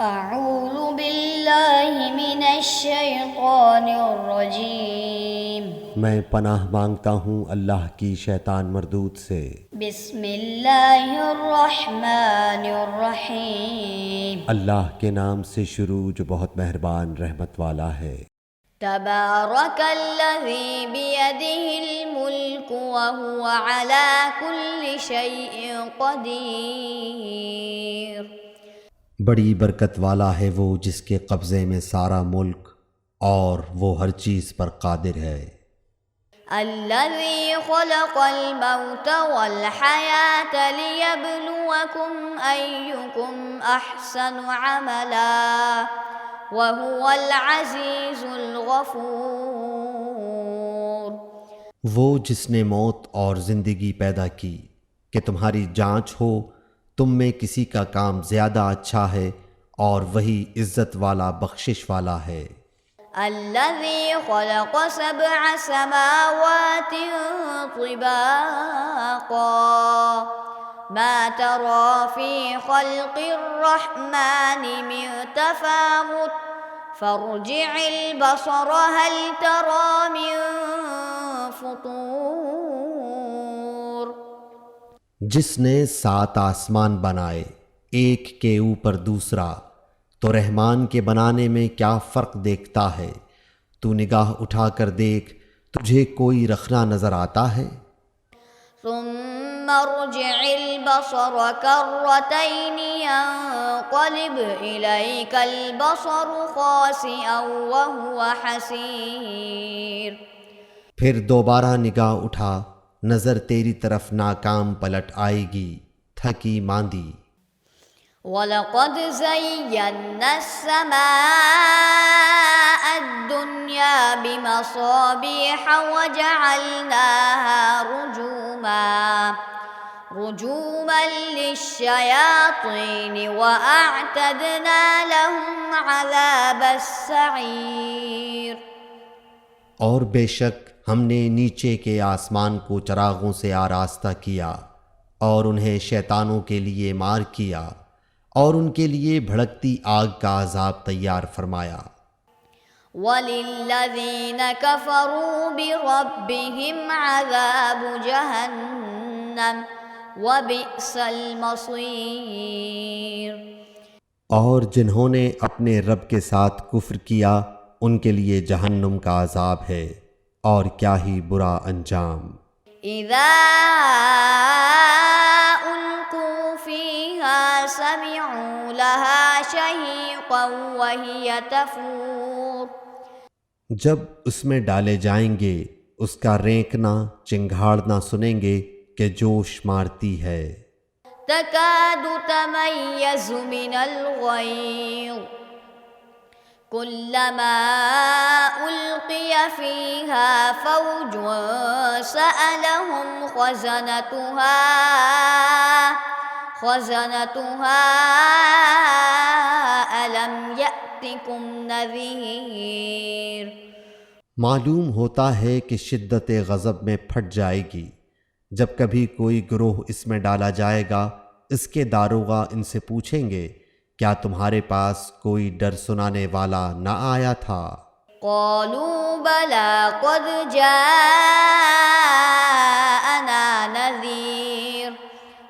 اعوذ باللہ من الشیطان الرجیم، میں پناہ مانگتا ہوں اللہ کی شیطان مردود سے۔ بسم اللہ الرحمن الرحیم، اللہ کے نام سے شروع جو بہت مہربان رحمت والا ہے۔ تبارک الذی بیدہ الملک وہو علی کل شیء قدیر۔ بڑی برکت والا ہے وہ جس کے قبضے میں سارا ملک اور وہ ہر چیز پر قادر ہے۔ الذی خلق الموت والحیاة لیبلوکم ایکم احسن عملا وهو العزیز الغفور۔ وہ جس نے موت اور زندگی پیدا کی کہ تمہاری جانچ ہو تم میں کسی کا کام زیادہ اچھا ہے، اور وہی عزت والا بخشش والا ہے۔ الذي خلق سبع سماوات طباقا ما ترى في خلق الرحمن من تفاوت فارجع البصر هل ترى من فطور۔ جس نے 7 آسمان بنائے ایک کے اوپر دوسرا، تو رحمان کے بنانے میں کیا فرق دیکھتا ہے؟ تو نگاہ اٹھا کر دیکھ تجھے کوئی رخنا نظر آتا ہے؟ ثم ارجع البصر كرتين ينقلب إليك البصر خاسئا وهو حسير۔ پھر دوبارہ نگاہ اٹھا، نظر تیری طرف ناکام پلٹ آئے گی، تھکی ماندی۔ وَلَقَدْ زَيَّنَّا السَّمَاءَ الدُّنْيَا بِمَصَابِيحَ وَجَعَلْنَاهَا رُجُومًا لِلشَّيَاطِينِ وَأَعْتَدْنَا لَهُمْ عَذَابَ السَّعِيرِ۔ اور بے شک ہم نے نیچے کے آسمان کو چراغوں سے آراستہ کیا اور انہیں شیطانوں کے لیے مار کیا، اور ان کے لیے بھڑکتی آگ کا عذاب تیار فرمایا۔ وَلِلَّذِينَ كَفَرُوا بِرَبِّهِمْ عَذَابُ جَهَنَّمَ وَبِئْسَ الْمَصِيرُ۔ اور جنہوں نے اپنے رب کے ساتھ کفر کیا ان کے لیے جہنم کا عذاب ہے، اور کیا ہی برا انجام۔ اذا القوا فيها سمعوا لها شهيقا وهي تفور۔ جب اس میں ڈالے جائیں گے اس کا رینکنا چنگھاڑنا سنیں گے کہ جوش مارتی ہے۔ تكاد تميز من الغيظ كلما ألقي فيها فوج سألهم خزنتها ألم يأتكم نذير۔ معلوم ہوتا ہے کہ شدت غضب میں پھٹ جائے گی جب کبھی کوئی گروہ اس میں ڈالا جائے گا۔ اس کے داروغہ ان سے پوچھیں گے کیا تمہارے پاس کوئی ڈر سنانے والا نہ آیا تھا؟ قالوا بلى قد جاءنا نذير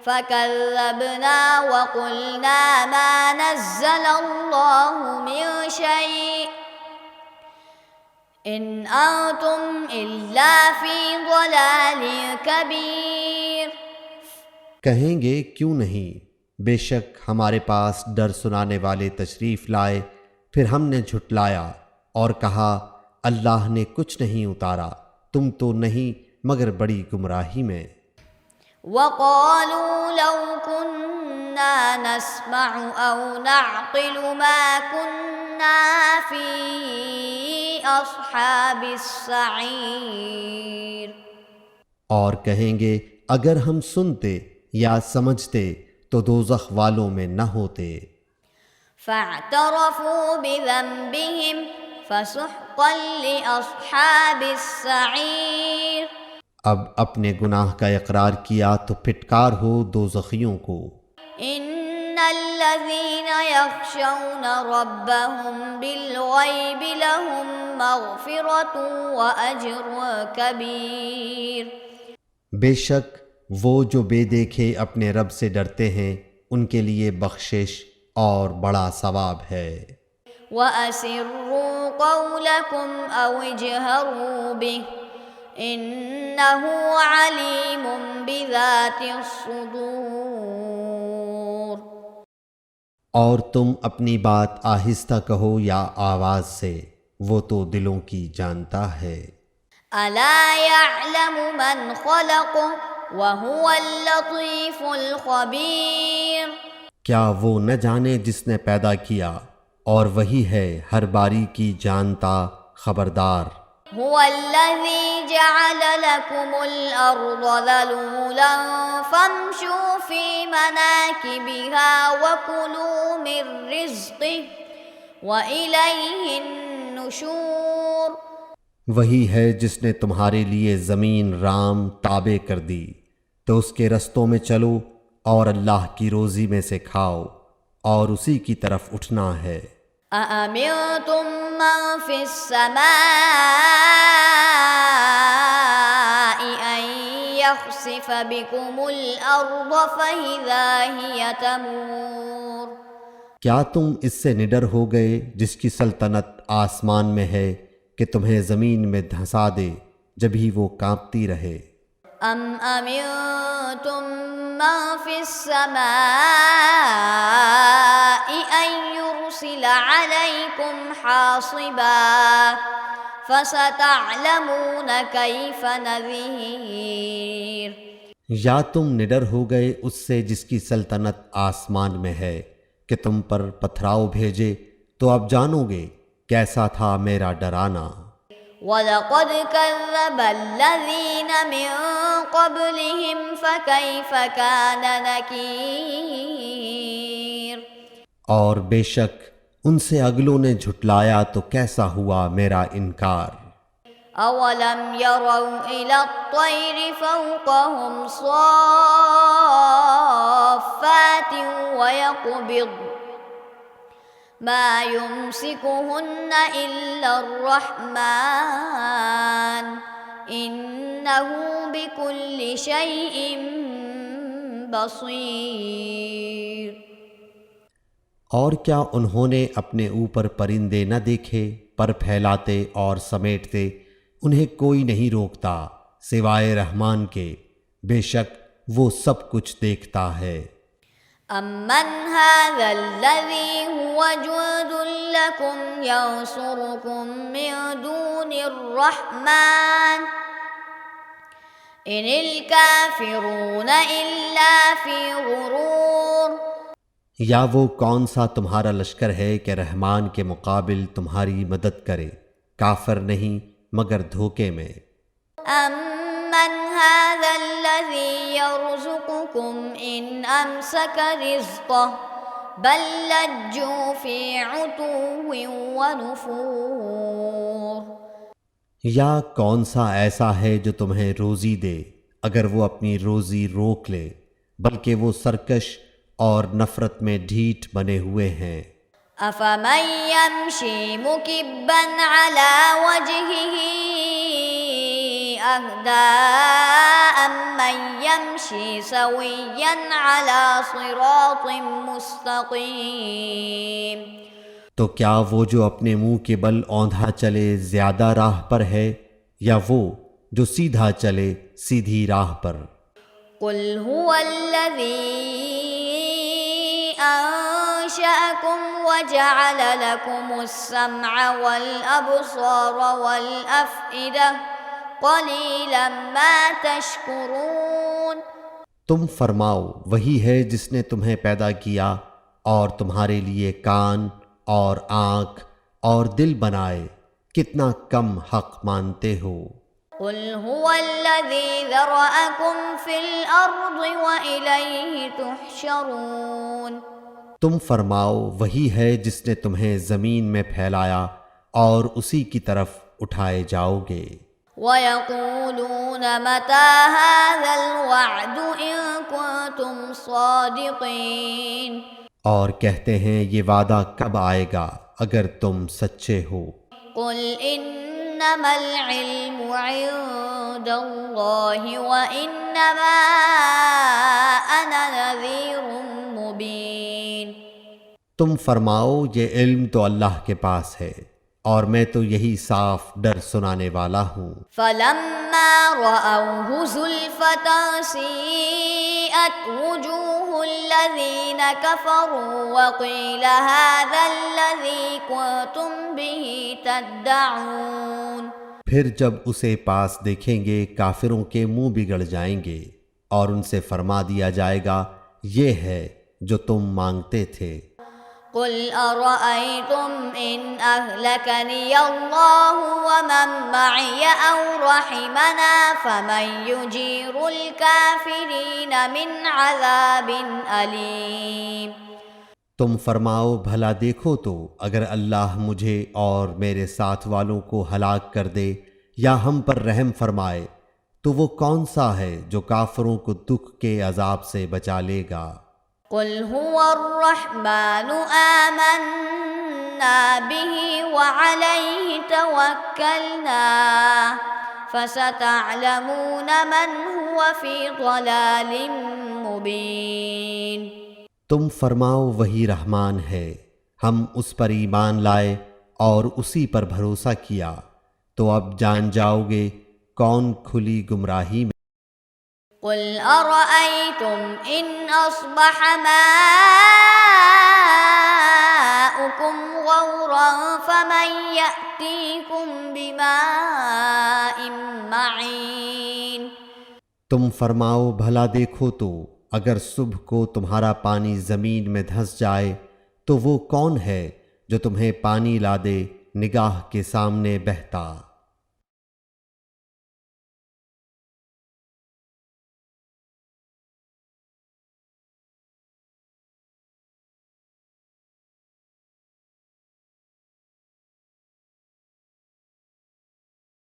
فكذبنا وقلنا ما نزل الله من شيء إن أنتم إلا في ضلال كبير۔ کہیں گے کیوں نہیں، بے شک ہمارے پاس ڈر سنانے والے تشریف لائے، پھر ہم نے جھٹلایا اور کہا اللہ نے کچھ نہیں اتارا، تم تو نہیں مگر بڑی گمراہی میں۔ وقالوا لو كنا نسمع أو نعقل ما كنا في أصحاب السعير۔ اور کہیں گے اگر ہم سنتے یا سمجھتے تو دوزخ والوں میں نہ ہوتے۔ فاعترفوا بذنبهم فسحقا لأصحاب السعير۔ اب اپنے گناہ کا اقرار کیا تو پھٹکار ہو دوزخیوں کو۔ ان الذين يخشون ربهم بالغيب لهم مغفرة وأجر كبير. بے شک وہ جو بے دیکھے اپنے رب سے ڈرتے ہیں ان کے لیے بخشش اور بڑا ثواب ہے. وَأَسِرُّوا قَوْلَكُمْ أَوْ اجْهَرُوا بِهِ إِنَّهُ عَلِيمٌ بِذَاتِ الصُّدُورِ. اور تم اپنی بات آہستہ کہو یا آواز سے، وہ تو دلوں کی جانتا ہے. أَلَا يَعْلَمُ مَنْ خَلَقَ وَهُوَ اللَّطِيفُ الْخَبِيرُ. کیا وہ نہ جانے جس نے پیدا کیا اور وہی ہے ہر باری کی جانتا خبردار. هو الذي جعل لكم الأرض ذلولا فامشوا في مناكبها وكلوا من رزقه وإليه النشور. وہی ہے جس نے تمہارے لیے زمین رام تابع کر دی، تو اس کے رستوں میں چلو اور اللہ کی روزی میں سے کھاؤ اور اسی کی طرف اٹھنا ہے. أأمنتم من في السماء أن يخسف بكم الأرض فإذا هي تمور. کیا تم اس سے نڈر ہو گئے جس کی سلطنت آسمان میں ہے کہ تمہیں زمین میں دھنسا دے جبھی وہ کانپتی رہے. أم أمنتم من في السماء أن يرسل عليكم حاصبا فستعلمون كيف نذير. یا تم نڈر ہو گئے اس سے جس کی سلطنت آسمان میں ہے کہ تم پر پتھراؤ بھیجے، تو اب جانو گے کیسا تھا میرا ڈرانا. وَلَقَدْ كَذَّبَ الَّذِينَ مِن قَبْلِهِمْ فَكَيْفَ كَانَ نَكِيرِ. اور بے شک ان سے اگلوں نے جھٹلایا تو کیسا ہوا میرا انکار. أَوَلَمْ يَرَوْا إِلَى الطَّيْرِ فَوْقَهُمْ صَافَّاتٍ وَيَقْبِضْنَ مَا يُمْسِكُهُنَّ إِلَّا الرَّحْمَنُ إِنَّهُ بِكُلِّ شَيْءٍ بَصِيرٌ. اور کیا انہوں نے اپنے اوپر پرندے نہ دیکھے پر پھیلاتے اور سمیٹتے؟ انہیں کوئی نہیں روکتا سوائے رحمان کے، بے شک وہ سب کچھ دیکھتا ہے. أَمَّنْ هَذَا الَّذِي هُوَ جُندٌ لَكُمْ يَنصُرُكُم مِّن دُونِ الرَّحْمَنِ إِنِ الْكَافِرُونَ إِلَّا فِي غُرُورٍ. یا وہ کون سا تمہارا لشکر ہے کہ رحمان کے مقابل تمہاری مدد کرے؟ کافر نہیں مگر دھوکے میں. أَمَّنْ هَذَا الَّذِي يَرْزُقُكُمْ إِنْ أَمْسَكَ رِزْقَهُ بَل لَّجُّوا فِي عُتُوٍّ وَنُفُورٍ. یا کون سا ایسا ہے جو تمہیں روزی دے اگر وہ اپنی روزی روک لے، بلکہ وہ سرکش اور نفرت میں ڈھیٹ بنے ہوئے ہیں. أَفَمَن يَمْشِي مُكِبًّا عَلَى وَجْهِهِ أَهْدَىٰ أَمَّن يَمْشِي سَوِيًّا عَلَى صِرَاطٍ مُّسْتَقِيمٍ. تو کیا وہ جو اپنے منہ کے بل اوندھا چلے زیادہ راہ پر ہے، یا وہ جو سیدھا چلے سیدھی راہ پر؟ قُلْ هُوَ الَّذِي أَنشَأَكُمْ وَجَعَلَ لَكُمُ السَّمْعَ وَالْأَبْصَارَ وَالْأَفْئِدَةَ قَلِيلًا مَا تَشْكُرُونَ. تم فرماؤ وہی ہے جس نے تمہیں پیدا کیا اور تمہارے لیے کان اور آنکھ اور دل بنائے، کتنا کم حق مانتے ہو. قُلْ هُوَ الَّذِي ذَرَأَكُمْ فِي الْأَرْضِ وَإِلَيْهِ تُحْشَرُونَ. تم فرماؤ وہی ہے جس نے تمہیں زمین میں پھیلایا اور اسی کی طرف اٹھائے جاؤ گے. وَيَقُولُونَ مَتَىٰ هَٰذَا الْوَعْدُ إِن كُنتُمْ صَادِقِينَ. اور کہتے ہیں یہ وعدہ کب آئے گا اگر تم سچے ہو؟ قل انما العلم عند اللہ وانما انا نذیر مبین۔ تم فرماؤ یہ علم تو اللہ کے پاس ہے اور میں تو یہی صاف ڈر سنانے والا ہوں۔ فلما رأوه زلفة سیئت وجوہ الذین کفروا وقیل هذا الذی کنتم به تدعون۔ پھر جب اسے پاس دیکھیں گے کافروں کے منہ بگڑ جائیں گے اور ان سے فرما دیا جائے گا یہ ہے جو تم مانگتے تھے۔ قل ارأيتم ان اهلكني الله ومن معي او رحمنا فمن يجير الكافرين من عذاب أليم۔ تم فرماؤ بھلا دیکھو تو اگر اللہ مجھے اور میرے ساتھ والوں کو ہلاک کر دے یا ہم پر رحم فرمائے تو وہ کون سا ہے جو کافروں کو دکھ کے عذاب سے بچا لے گا؟ قل هو الرحمن آمنا به وعليه توكلنا فستعلمون من هو في ضلال مبين۔ تم فرماؤ وہی رحمان ہے، ہم اس پر ایمان لائے اور اسی پر بھروسہ کیا، تو اب جان جاؤ گے کون کھلی گمراہی میں۔ قل ارأيتم ان اصبح ماؤكم غورا فمن يأتيكم بماء معين۔ تم فرماؤ بھلا دیکھو تو اگر صبح کو تمہارا پانی زمین میں دھنس جائے تو وہ کون ہے جو تمہیں پانی لا دے نگاہ کے سامنے بہتا؟